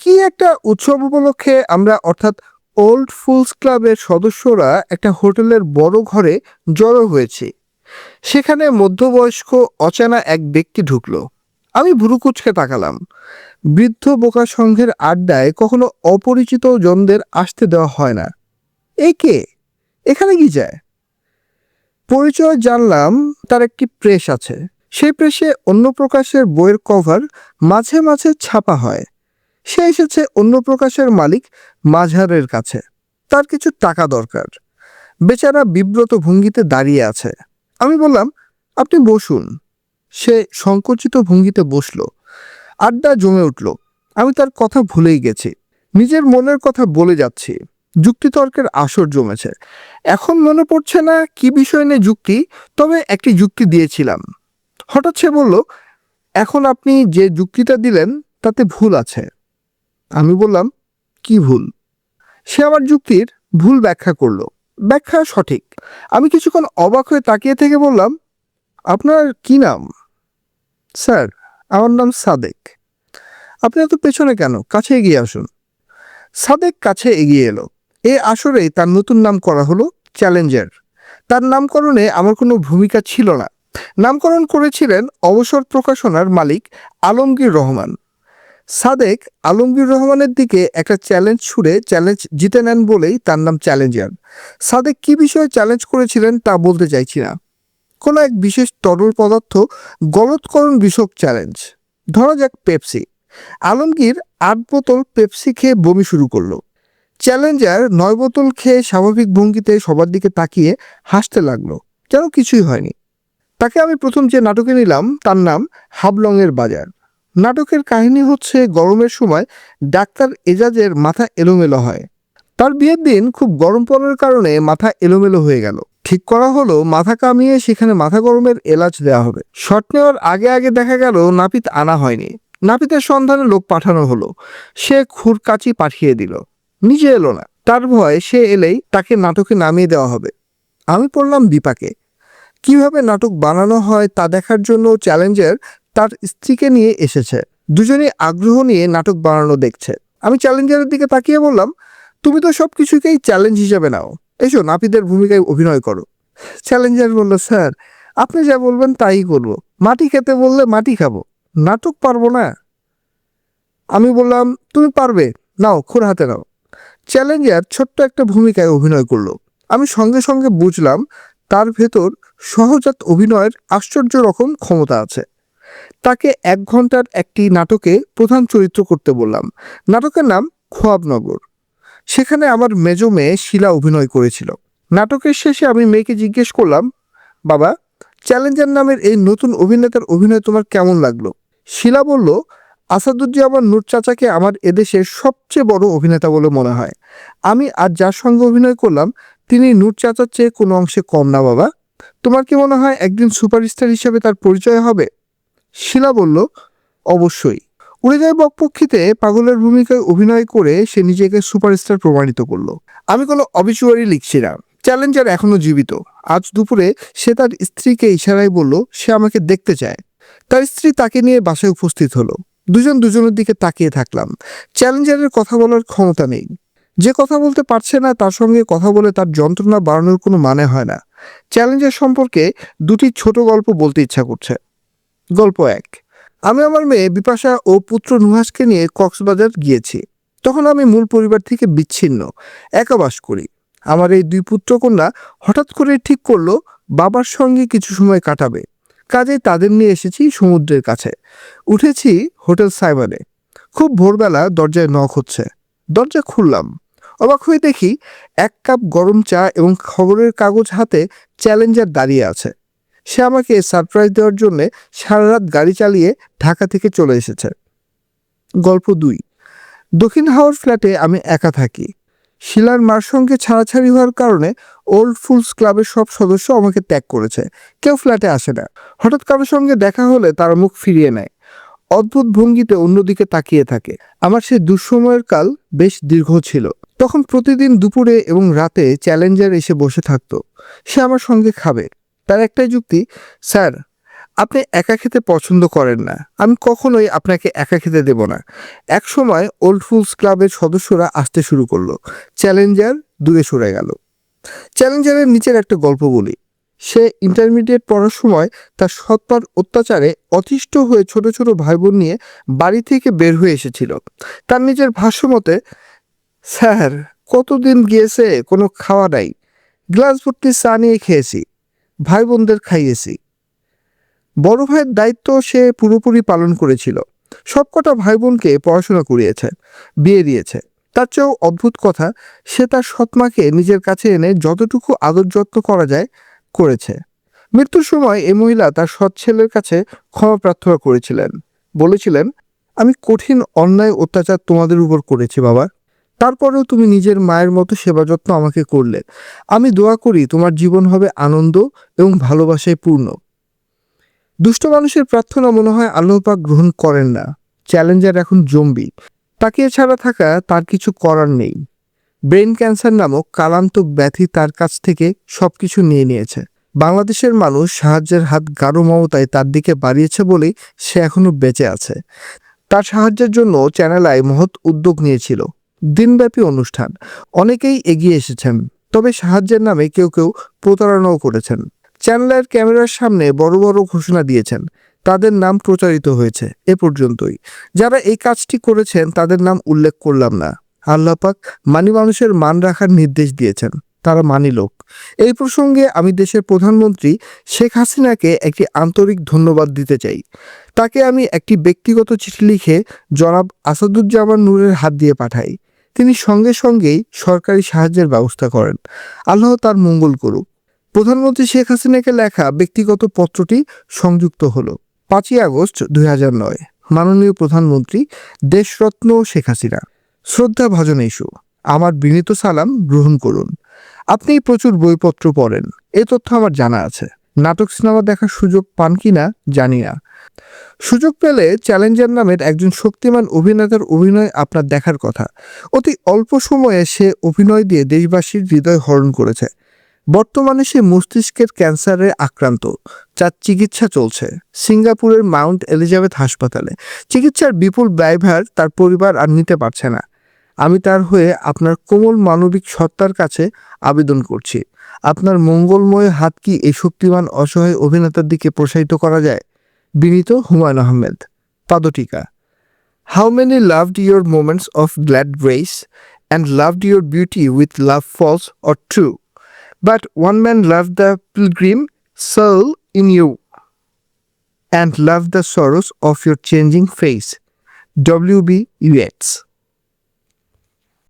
কি একটা উৎসব উপলক্ষে আমরা অর্থাৎ ওল্ড ফুলস ক্লাবের সদস্যরা একটা হোটেলের বড় ঘরে জড়ো হয়েছি। সেখানে মধ্যবয়স্ক অচেনা এক ব্যক্তি ঢুকলো। আমি ভুরু কুঁচকে তাকালাম। বৃদ্ধ বোকা সংঘের আড্ডায় কখনো অপরিচিত জনদের আসতে দেওয়া হয় না। এই কে? এখানে কি যায়? পরিচয় জানলাম তার একটি প্রেস আছে। সেই প্রেসে অন্য প্রকাশের বইয়ের কভার মাঝে মাঝে ছাপা হয়। সে এসেছে অন্য প্রকাশের মালিক মাঝারের কাছে। তার কিছু টাকা দরকার। বেচারা বিব্রত ভঙ্গিতে দাঁড়িয়ে আছে। আমি বললাম, আপনি বসুন। সে সংকুচিত ভঙ্গিতে বসলো। আড্ডা জমে উঠল। আমি তার কথা ভুলেই গেছি। নিজের মনের কথা বলে যাচ্ছি। যুক্তিতর্কের আসর জমেছে। এখন মনে পড়ছে না কি বিষয় নিয়ে যুক্তি, তবে একটি যুক্তি দিয়েছিলাম। হঠাৎ সে বলল, এখন আপনি যে যুক্তিটা দিলেন তাতে ভুল আছে। আমি বললাম, কি ভুল? সে আমার যুক্তির ভুল ব্যাখ্যা করলো। ব্যাখ্যা সঠিক। আমি কিছুক্ষণ অবাক হয়ে তাকিয়ে থেকে বললাম, আপনার কি নাম? স্যার, আমার নাম সাদেক। আপনি এত পেছনে কেন? কাছে এগিয়ে আসুন। সাদেক কাছে এগিয়ে এলো। এই আসরেই তার নতুন নাম করা হলো চ্যালেঞ্জার। তার নামকরণে আমার কোনো ভূমিকা ছিল না। নামকরণ করেছিলেন অবসর প্রকাশনার মালিক আলমগীর রহমান। সাদেক আলমগীর রহমানের দিকে একটা চ্যালেঞ্জ ছুড়ে চ্যালেঞ্জ জিতে নেন বলেই তার নাম চ্যালেঞ্জার। সাদেক কি বিষয়ে চ্যালেঞ্জ করেছিলেন তা বলতে চাইছি না। কোনো এক বিশেষ তরল পদার্থ গলৎকরণ বিষয়ক চ্যালেঞ্জ। ধরা যাক পেপসি। আলমগীর ৮ বোতল পেপসি খেয়ে বমি শুরু করলো। চ্যালেঞ্জার ৯ বোতল খেয়ে স্বাভাবিক ভঙ্গিতে সবার দিকে তাকিয়ে হাসতে লাগলো, যেন কিছুই হয়নি। তাকে আমি প্রথম যে নাটকে নিলাম তার নাম হাবলংয়ের বাজার। নাটকের কাহিনী হচ্ছে, গরমের সময় ডাক্তার এজাজের মাথা এলোমেলো হয়। তার বিয়ের দিন খুব গরম পড়ার কারণে মাথা এলোমেলো হয়ে গেল। ঠিক করা হলো মাথা কামিয়ে সেখানে মাথা গরমের এলাচ দেওয়া হবে। শট নেওয়ার আগে আগে দেখা গেল নাপিত আনা হয়নি। নাপিতের সন্ধানে লোক পাঠানো হলো। সে খুরকাচি পাঠিয়ে দিল, নিজে এলো না। তার ভয় সে এলেই তাকে নাটকে নামিয়ে দেওয়া হবে। আমি পড়লাম বিপাকে। কিভাবে নাটক বানানো হয় তা দেখার জন্য চ্যালেঞ্জার তার স্ত্রীকে নিয়ে এসেছে। দুজনেই আগ্রহ নিয়ে নাটক বানানো দেখছে। আমি চ্যালেঞ্জারের দিকে তাকিয়ে বললাম, তুমি তো সব কিছুকেই চ্যালেঞ্জ হিসেবে নাও, এসো নাপিতের ভূমিকায় অভিনয় করো। চ্যালেঞ্জার বলল, স্যার আপনি যা বলবেন তাই করবো। মাটি খেতে বললে মাটি খাবো, নাটক পারবো না। আমি বললাম, তুমি পারবে, নাও খোর হাতে নাও। চ্যালেঞ্জার ছোট্ট একটা ভূমিকায় অভিনয় করলো। আমি সঙ্গে সঙ্গে বুঝলাম তার ভেতর সহজাত অভিনয়ের আশ্চর্য রকম ক্ষমতা আছে। তাকে ১ ঘন্টার একটি নাটকে প্রধান চরিত্র করতে বললাম। নাটকের নাম খোয়াবনগর। সেখানে আমার মেজ মেয়ে শিলা অভিনয় করেছিল। নাটকের শেষে আমি মেয়েকে জিজ্ঞেস করলাম, বাবা, চ্যালেঞ্জার নামের এই নতুন অভিনেতার অভিনয় তোমার কেমন লাগলো? শিলা বলল, আসাদুজ্জামান নূর চাচাকে আমার এদেশের সবচেয়ে বড় অভিনেতা বলে মনে হয়। আমি আর যার সঙ্গে অভিনয় করলাম তিনি নূর চাচার চেয়ে কোনো অংশে কম না বাবা। তোমার কি মনে হয় একদিন সুপারস্টার হিসেবে তার পরিচয় হবে? শিলা বলল, অবশ্যই। উড়ে যায় বকপক্ষীতে পাগলের ভূমিকায় অভিনয় করে সে নিজেকে সুপারস্টার প্রমাণিত করলো। আমি কোনো অবিচুয়ারি লিখছি না। চ্যালেঞ্জার এখনো জীবিত। আজ দুপুরে সে তার স্ত্রীকে ইশারায় বলল সে আমাকে দেখতে চায়। তার স্ত্রী তাকে নিয়ে বাসায় উপস্থিত হলো। দুজন দুজনের দিকে তাকিয়ে থাকলাম। চ্যালেঞ্জারের কথা বলার ক্ষমতা নেই। যে কথা বলতে পারছে না তার সঙ্গে কথা বলে তার যন্ত্রণা বাড়ানোর কোনো মানে হয় না। চ্যালেঞ্জার সম্পর্কে দুটি ছোট গল্প বলতে ইচ্ছা করছে। গল্প ১। আমি আমার মেয়ে বিপাশা ও পুত্র নুহাসকে নিয়ে কক্সবাজার গিয়েছি। তখন আমি মূল পরিবার থেকে বিচ্ছিন্ন, একা বাস করি। আমার এই ২ পুত্রকন্যা হঠাৎ করে ঠিক করলো বাবার সঙ্গে কিছু সময় কাটাবে। কাজেই তাদের নিয়ে এসেছি সমুদ্রের কাছে। উঠেছি হোটেল সাইমনে। খুব ভোরবেলা দরজায় নক হচ্ছে। দরজা খুললাম। অবাক হয়ে দেখি ১ কাপ গরম চা এবং খবরের কাগজ হাতে চ্যালেঞ্জার দাঁড়িয়ে আছে। সে আমাকে সারপ্রাইজ দেওয়ার জন্য সারা রাত গাড়ি চালিয়ে ঢাকা থেকে চলে এসেছে। গল্প ২। দক্ষিণ হাওর ফ্ল্যাটে আমি একা থাকি। শিলার মার সঙ্গে ছাড়াছাড়ি হওয়ার কারণে ওল্ড ফুলস ক্লাবের সব সদস্য আমাকে ত্যাগ করেছে। কেউ ফ্ল্যাটে আসে না। হঠাৎ কারোর সঙ্গে দেখা হলে তারা মুখ ফিরিয়ে নেয়। অদ্ভুত ভঙ্গিতে অন্যদিকে তাকিয়ে থাকে। আমার সে দুঃসময়ের কাল বেশ দীর্ঘ ছিল। তখন প্রতিদিন দুপুরে এবং রাতে চ্যালেঞ্জার এসে বসে থাকতো। সে আমার সঙ্গে খাবে। তার একটাই যুক্তি, স্যার আপনি একা খেতে পছন্দ করেন না, আমি কখনোই আপনাকে একা খেতে দেব না। এক সময় ওল্ড ফুলস ক্লাবের সদস্যরা আসতে শুরু করলো। চ্যালেঞ্জার দূরে সরে গেল। চ্যালেঞ্জারের নিচের একটা গল্প বলি। সে ইন্টারমিডিয়েট পড়ার সময় তার সৎমার অত্যাচারে অতিষ্ঠ হয়ে ছোট ছোট ভাই বোন নিয়ে বাড়ি থেকে বের হয়ে এসেছিল। তার নিজের ভাষ্য মতে, স্যার, কতদিন গিয়েছে, কোনো খাওয়া নাই, গ্লাস ভর্তি চা নিয়ে খেয়েছি, ভাই বোনদের খাইয়েছি। বড় ভাইয়ের দায়িত্ব সে পুরোপুরি পালন করেছিল। সবকটা ভাই বোনকে পড়াশোনা করিয়েছে, বিয়ে দিয়েছে। তার চেয়েও অদ্ভুত কথা, সে তার সৎমাকে নিজের কাছে এনে যতটুকু আদর যত্ন করা যায় করেছে। মৃত্যুর সময় এই মহিলা তার সৎ ছেলের কাছে ক্ষমা প্রার্থনা করেছিলেন, বলেছিলেন, আমি কঠিন অন্যায় অত্যাচার তোমাদের উপর করেছি বাবা, তারপরেও তুমি নিজের মায়ের মতো সেবা যত্ন আমাকে করলে। আমি দোয়া করি তোমার জীবন হবে আনন্দ এবং ভালোবাসায় পূর্ণ। দুষ্ট মানুষের প্রার্থনা মনে হয় আল্লাহ পাক গ্রহণ করেন না। চ্যালেঞ্জার এখন জম্বি, তাকে ছাড়া থাকা তার কিছু করার নেই। ব্রেন ক্যান্সার নামক কালান্তক ব্যাধি তার কাছ থেকে সবকিছু নিয়ে নিয়েছে। বাংলাদেশের মানুষ সাহায্যের হাত গাঢ় মমতায় তার দিকে বাড়িয়েছে বলেই সে এখনো বেঁচে আছে। তার সাহায্যের জন্য চ্যানেল আই মহৎ উদ্যোগ নিয়েছিল, দিনব্যাপী অনুষ্ঠান। অনেকেই এগিয়ে এসেছেন, তবে সাহায্যের নামে কেউ কেউ প্রতারণাও করেছেন। চ্যানেলের ক্যামেরার সামনে বড় বড় ঘোষণা দিয়েছেন, তাদের নাম প্রচারিত হয়েছে। এ পর্যন্তই। যারা এই কাজটি করেছেন তাদের নাম উল্লেখ করলাম না। আল্লাহ পাক মানি মানুষের মান রাখার নির্দেশ দিয়েছেন, তারা মানি লোক। এই প্রসঙ্গে আমি দেশের প্রধানমন্ত্রী শেখ হাসিনাকে একটি আন্তরিক ধন্যবাদ দিতে চাই। তাকে আমি একটি ব্যক্তিগত চিঠি লিখে জনাব আসাদুজ্জামান নূরের হাত দিয়ে পাঠাই। তিনি সঙ্গে সঙ্গেই সরকারি সাহায্যের ব্যবস্থা করেন। আল্লাহ তার মঙ্গল করুক। প্রধানমন্ত্রী শেখ হাসিনাকে লেখা ব্যক্তিগত পত্রটি সংযুক্ত হলো। 5ই আগস্ট 2009। মাননীয় প্রধানমন্ত্রী দেশরত্ন শেখ হাসিনা, শ্রদ্ধা ভাজন ইস্যু, আমার বিনীত সালাম গ্রহণ করুন। আপনি প্রচুর বইপত্র পড়েন, এ তথ্য আমার জানা আছে। নাটক সিনেমা দেখার সুযোগ পান কিনা জানি না। সুযোগ পেলে চ্যালেঞ্জার নামের একজন শক্তিমান অভিনেতার অভিনয় আপনার দেখার কথা। অতি অল্প সময়ে সে অভিনয় দিয়ে দেশবাসীর হৃদয় হরণ করেছে। বর্তমানে সে মস্তিষ্কের ক্যান্সারে আক্রান্ত, যার চিকিৎসা চলছে সিঙ্গাপুরের মাউন্ট এলিজাবেথ হাসপাতালে। চিকিৎসার বিপুল ব্যয়ভার তার পরিবার আর নিতে পারছে না। আমি তার হয়ে আপনার কোমল মানবিক সত্তার কাছে আবেদন করছি, আপনার মঙ্গলময় হাত কি এই শক্তিমান অসহায় অভিনেতার দিকে প্রসারিত করা যায়? বিনীত Humayun Ahmed, পাদটিকা। How many loved your moments of glad grace and loved your beauty with love false or true? But one man loved the pilgrim soul in you and loved the sorrows of your changing face. W.B. Yeats.